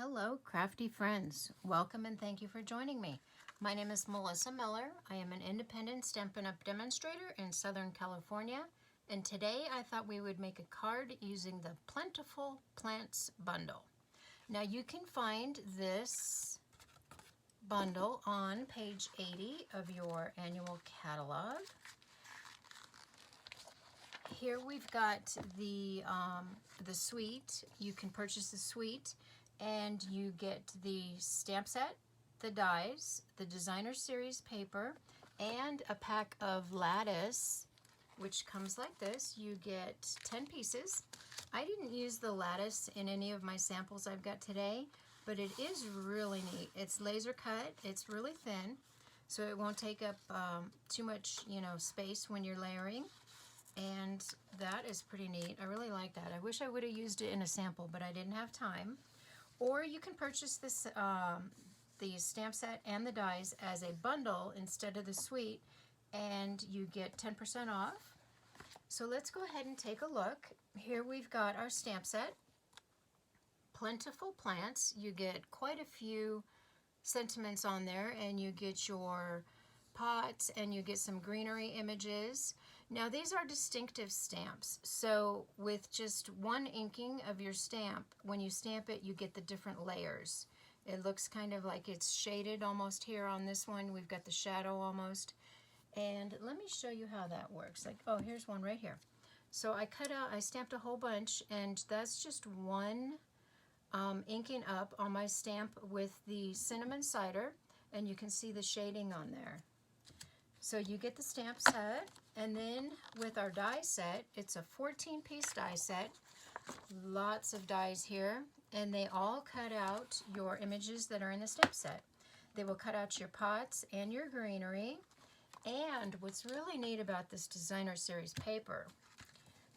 Hello, crafty friends. Welcome and thank you for joining me. My name is Melissa Miller. I am an independent Stampin' Up! Demonstrator in Southern California, and today I thought we would make a card using the Plentiful Plants bundle. Now you can find this bundle on page 80 of your annual catalog. Here we've got the suite. You can purchase the suite and you get the stamp set, the dies, the designer series paper, and a pack of lattice, which comes like this. You get 10 pieces. I didn't use the lattice in any of my samples I've got today, but it is really neat. It's laser cut, it's really thin, so it won't take up too much, space when you're layering. And that is pretty neat. I really like that. I wish I would have used it in a sample, but I didn't have time. Or you can purchase this, the stamp set and the dies as a bundle instead of the suite, and you get 10% off. So let's go ahead and take a look. Here we've got our stamp set, Plentiful Plants. You get quite a few sentiments on there, and you get your pots and you get some greenery images. Now these are distinctive stamps, so with just one inking of your stamp, when you stamp it, you get the different layers. It looks kind of like it's shaded almost here on this one. We've got the shadow almost. And let me show you how that works. Like, oh, here's one right here. So I stamped a whole bunch, and that's just one inking up on my stamp with the cinnamon cider, and you can see the shading on there. So you get the stamp set, and then with our die set, it's a 14-piece die set, lots of dies here, and they all cut out your images that are in the stamp set. They will cut out your pots and your greenery, and what's really neat about this designer series paper,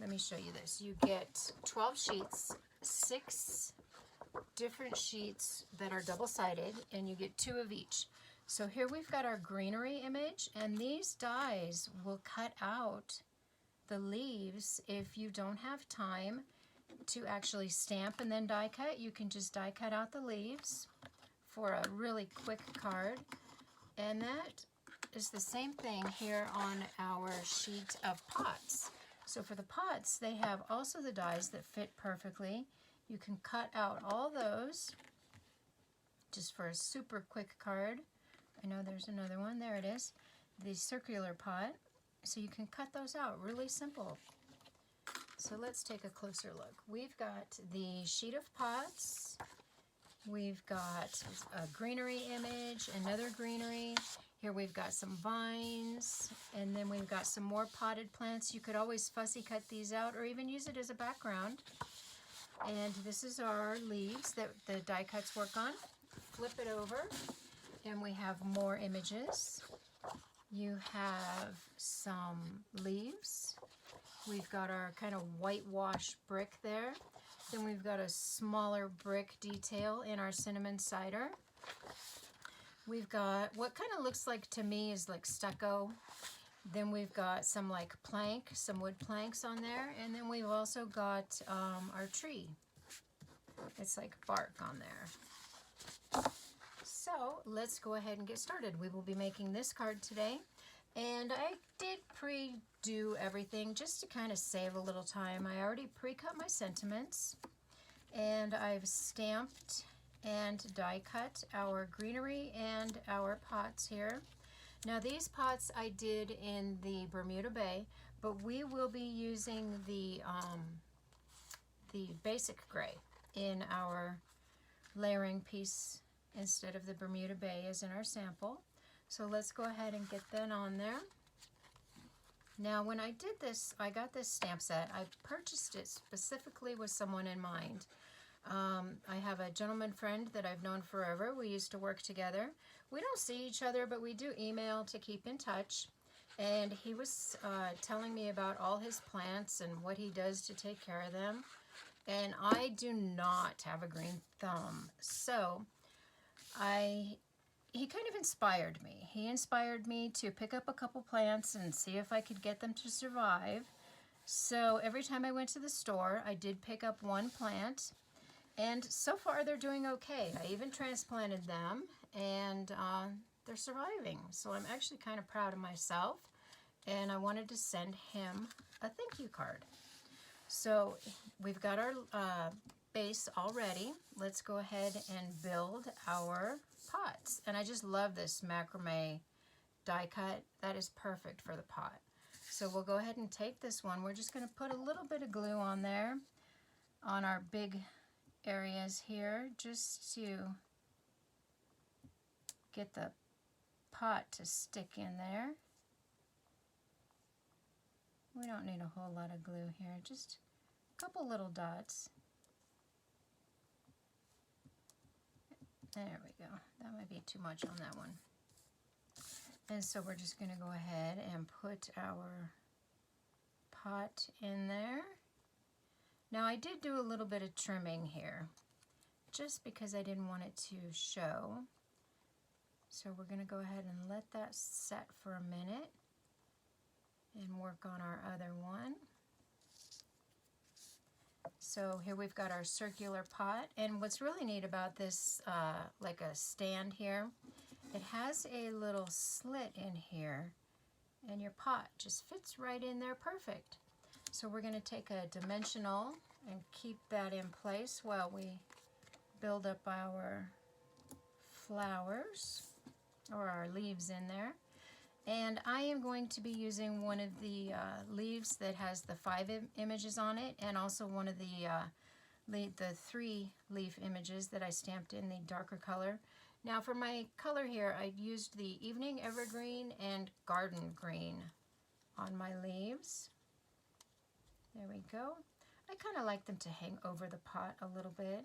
let me show you this. You get 12 sheets, 6 different sheets that are double-sided, and you get 2 of each. So here we've got our greenery image, and these dies will cut out the leaves. If you don't have time to actually stamp and then die cut, you can just die cut out the leaves for a really quick card. And that is the same thing here on our sheet of pots. So for the pots, they have also the dies that fit perfectly. You can cut out all those just for a super quick card. I know there's another one. There it is. The circular pot. So you can cut those out. Really simple. So let's take a closer look. We've got the sheet of pots. We've got a greenery image, another greenery. Here we've got some vines, and then we've got some more potted plants. You could always fussy cut these out or even use it as a background. And this is our leaves that the die cuts work on. Flip it over, and we have more images. You have some leaves. We've got our kind of whitewash brick there. Then we've got a smaller brick detail in our cinnamon cider. We've got what kind of looks like to me is like stucco. Then we've got some like plank, some wood planks on there. And then we've also got our tree. It's like bark on there. So let's go ahead and get started. We will be making this card today. And I did pre-do everything just to kind of save a little time. I already pre-cut my sentiments, and I've stamped and die cut our greenery and our pots here. Now these pots I did in the Bermuda Bay, but we will be using the basic gray in our layering piece instead of the Bermuda Bay as in our sample. So let's go ahead and get that on there. Now when I did this, I got this stamp set. I purchased it specifically with someone in mind. I have a gentleman friend that I've known forever. We used to work together. We don't see each other, but we do email to keep in touch. And he was telling me about all his plants and what he does to take care of them. And I do not have a green thumb. So he kind of inspired me. He inspired me to pick up a couple plants and see if I could get them to survive. So every time I went to the store, I did pick up one plant. And so far they're doing okay. I even transplanted them, and they're surviving. So I'm actually kind of proud of myself, and I wanted to send him a thank you card. So we've got our base all ready. Let's go ahead and build our pots. And I just love this macrame die cut. That is perfect for the pot. So we'll go ahead and take this one. We're just going to put a little bit of glue on there on our big areas here, just to get the pot to stick in there. We don't need a whole lot of glue here, just a couple little dots. There we go. That might be too much on that one. And so we're just going to go ahead and put our pot in there. Now I did do a little bit of trimming here, just because I didn't want it to show. So we're going to go ahead and let that set for a minute and work on our other one. So here we've got our circular pot, and what's really neat about this, like a stand here, it has a little slit in here, and your pot just fits right in there perfect. So we're going to take a dimensional and keep that in place while we build up our flowers or our leaves in there. And I am going to be using one of the leaves that has the 5 images on it, and also one of the 3 leaf images that I stamped in the darker color. Now for my color here, I used the Evening Evergreen and Garden Green on my leaves. There we go. I kind of like them to hang over the pot a little bit.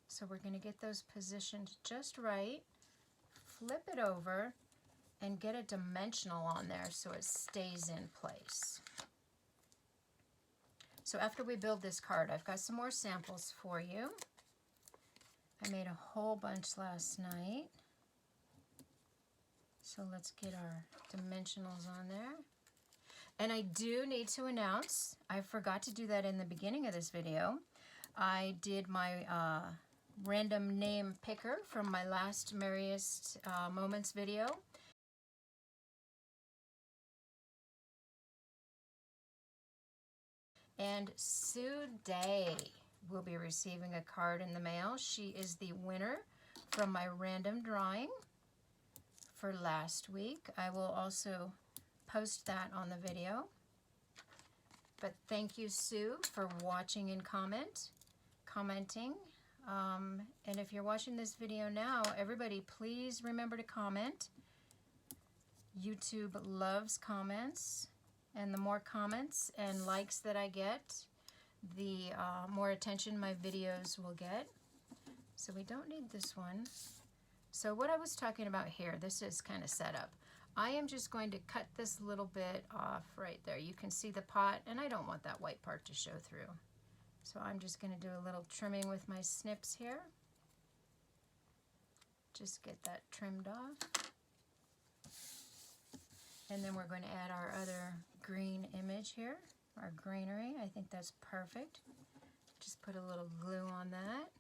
So we're going to get those positioned just right, flip it over, and get a dimensional on there so it stays in place. So after we build this card, I've got some more samples for you. I made a whole bunch last night. So let's get our dimensionals on there. And I do need to announce, I forgot to do that in the beginning of this video. I did my random name picker from my last Merriest Moments video. And Sue Day will be receiving a card in the mail. She is the winner from my random drawing for last week. I will also post that on the video. But thank you, Sue, for watching and commenting. And if you're watching this video now, everybody please remember to comment. YouTube loves comments. And the more comments and likes that I get, the more attention my videos will get. So we don't need this one. So what I was talking about here, this is kind of set up. I am just going to cut this little bit off right there. You can see the pot, and I don't want that white part to show through. So I'm just going to do a little trimming with my snips here. Just get that trimmed off. And then we're going to add our other green image here, our greenery. I think that's perfect. Just put a little glue on that.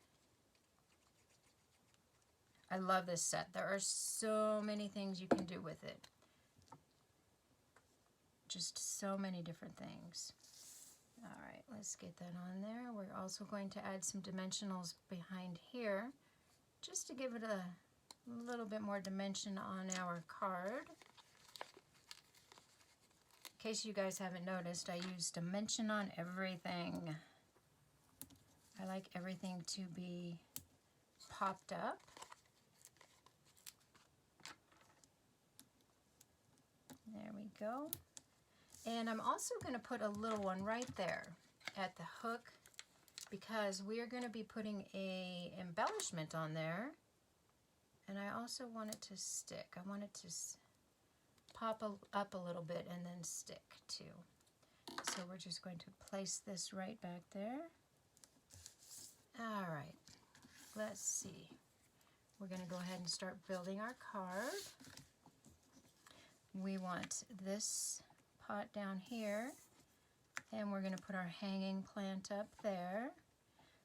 I love this set. There are so many things you can do with it. Just so many different things. All right, let's get that on there. We're also going to add some dimensionals behind here, just to give it a little bit more dimension on our card. In case you guys haven't noticed, I use dimension on everything. I like everything to be popped up. There we go. And I'm also going to put a little one right there at the hook, because we are going to be putting a embellishment on there. And I also want it to stick. I want it to pop up a little bit and then stick too. So we're just going to place this right back there. All right, let's see. We're going to go ahead and start building our card. We want this pot down here, and we're going to put our hanging plant up there.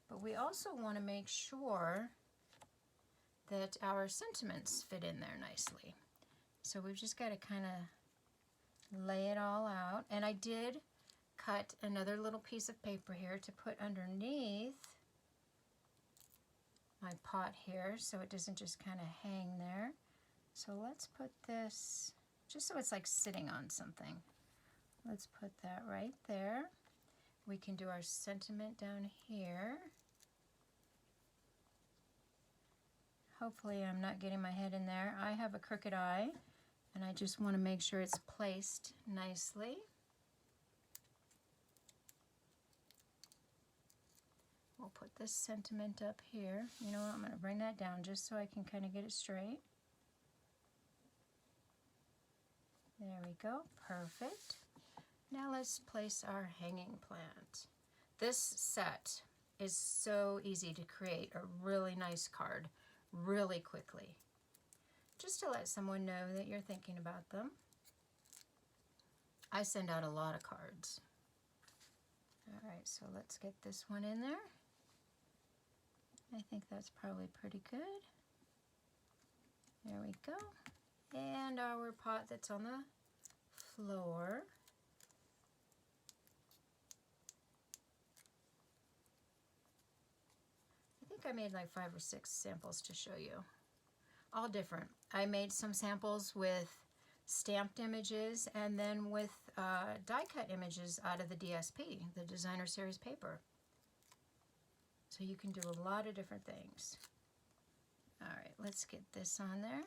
but we also want to make sure that our sentiments fit in there nicely. So we've just got to kind of lay it all out. And I did cut another little piece of paper here to put underneath my pot here so it doesn't just kind of hang there. So let's put this, just so it's like sitting on something. Let's put that right there. We can do our sentiment down here. Hopefully I'm not getting my head in there. I have a crooked eye and I just want to make sure it's placed nicely. We'll put this sentiment up here. You know what, I'm going to bring that down just so I can kind of get it straight. There we go, perfect. Now let's place our hanging plant. This set is so easy to create a really nice card really quickly, just to let someone know that you're thinking about them. I send out a lot of cards. All right, so let's get this one in there. I think that's probably pretty good. There we go. And our pot that's on the floor. I think I made like 5 or 6 samples to show you. All different. I made some samples with stamped images and then with die cut images out of the DSP, the Designer Series paper. So you can do a lot of different things. All right, let's get this on there.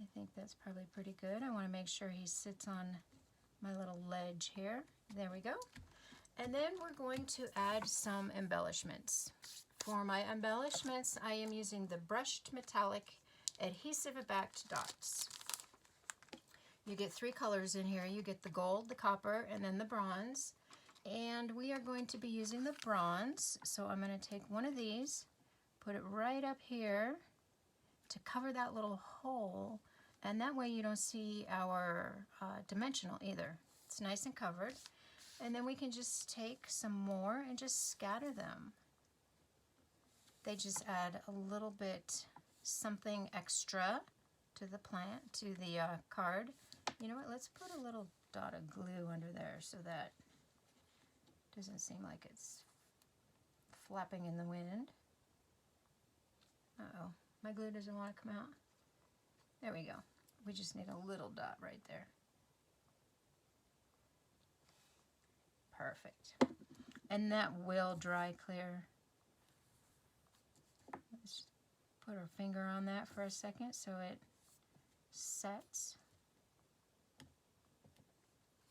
I think that's probably pretty good. I want to make sure he sits on my little ledge here. There we go. And then we're going to add some embellishments. For my embellishments, I am using the brushed metallic adhesive backed dots. You get 3 colors in here. You get the gold, the copper, and then the bronze. And we are going to be using the bronze. So I'm going to take one of these, put it right up here to cover that little hole. And that way you don't see our dimensional either. It's nice and covered. And then we can just take some more and just scatter them. They just add a little bit something extra to the plant, to the card. You know what, let's put a little dot of glue under there so that it doesn't seem like it's flapping in the wind. Uh-oh, my glue doesn't want to come out. There we go. We just need a little dot right there. Perfect. And that will dry clear. Let's put our finger on that for a second so it sets.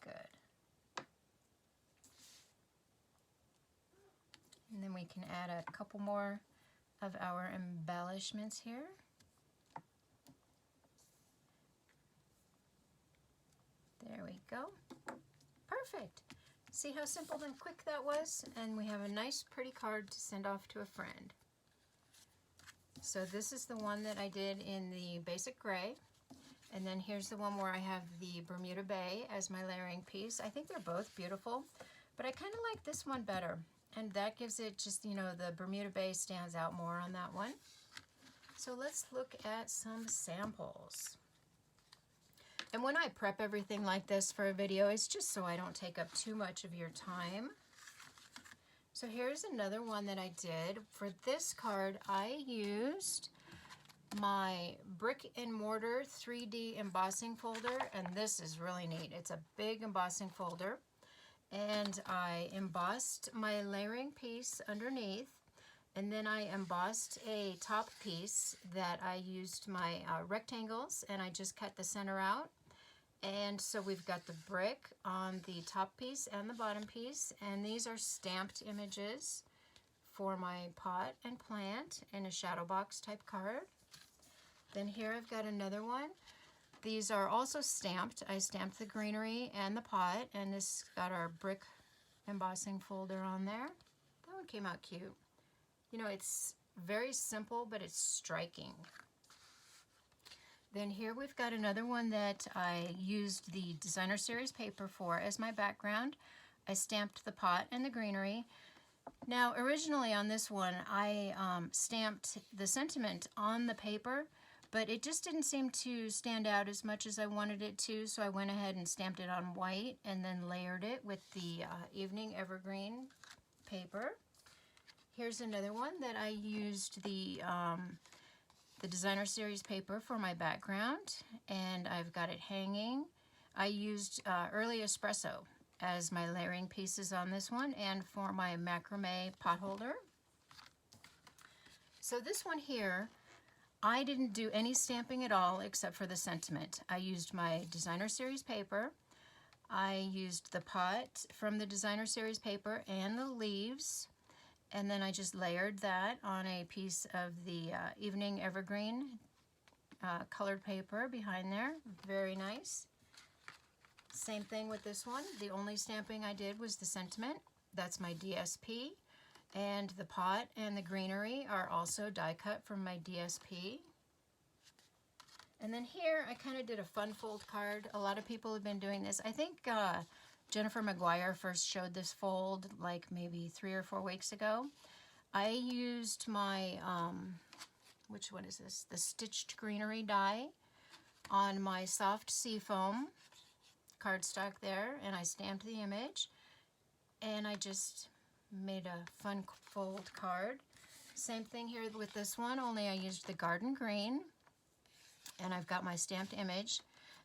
Good. And then we can add a couple more of our embellishments here. There we go. Perfect. See how simple and quick that was? And we have a nice pretty card to send off to a friend. So this is the one that I did in the basic gray. And then here's the one where I have the Bermuda Bay as my layering piece. I think they're both beautiful, but I kind of like this one better. And that gives it just, you know, the Bermuda Bay stands out more on that one. So let's look at some samples. And when I prep everything like this for a video, it's just so I don't take up too much of your time. So here's another one that I did. For this card, I used my brick and mortar 3D embossing folder, and this is really neat. It's a big embossing folder, and I embossed my layering piece underneath, and then I embossed a top piece that I used my rectangles, and I just cut the center out. And so we've got the brick on the top piece and the bottom piece, and these are stamped images for my pot and plant in a shadow box type card. Then here I've got another one. These are also stamped. I stamped the greenery and the pot, and this got our brick embossing folder on there. That one came out cute. You know, it's very simple, but it's striking. Then here we've got another one that I used the Designer Series paper for as my background. I stamped the pot and the greenery. Now, originally on this one, I stamped the sentiment on the paper, but it just didn't seem to stand out as much as I wanted it to, so I went ahead and stamped it on white and then layered it with the Evening Evergreen paper. Here's another one that I used the Designer Series paper for my background, and I've got it hanging. I used early Espresso as my layering pieces on this one and for my macrame pot holder. So this one here, I didn't do any stamping at all except for the sentiment. I used my Designer Series paper. I used the pot from the Designer Series paper and the leaves, and then I just layered that on a piece of the Evening Evergreen colored paper behind there. Very nice. Same thing with this one. The only stamping I did was the sentiment. That's my DSP. And the pot and the greenery are also die cut from my DSP. And then here I kind of did a fun fold card. A lot of people have been doing this. I think Jennifer McGuire first showed this fold like maybe 3 or 4 weeks ago. I used my, which one is this? The Stitched Greenery die on my soft Seafoam cardstock there, and I stamped the image, and I just made a fun fold card. Same thing here with this one, only I used the garden green, and I've got my stamped image,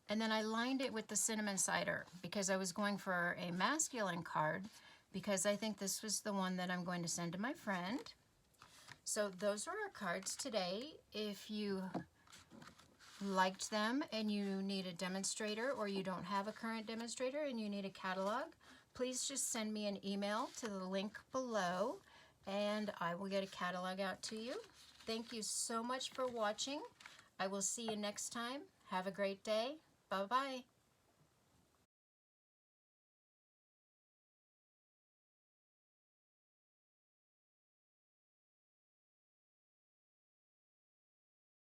and then I lined it with the cinnamon cider because I was going for a masculine card because I think this was the one that I'm going to send to my friend. So those are our cards today. If you liked them and you need a demonstrator, or you don't have a current demonstrator and you need a catalog, please just send me an email to the link below and I will get a catalog out to you. Thank you so much for watching. I will see you next time. Have a great day. Bye-bye.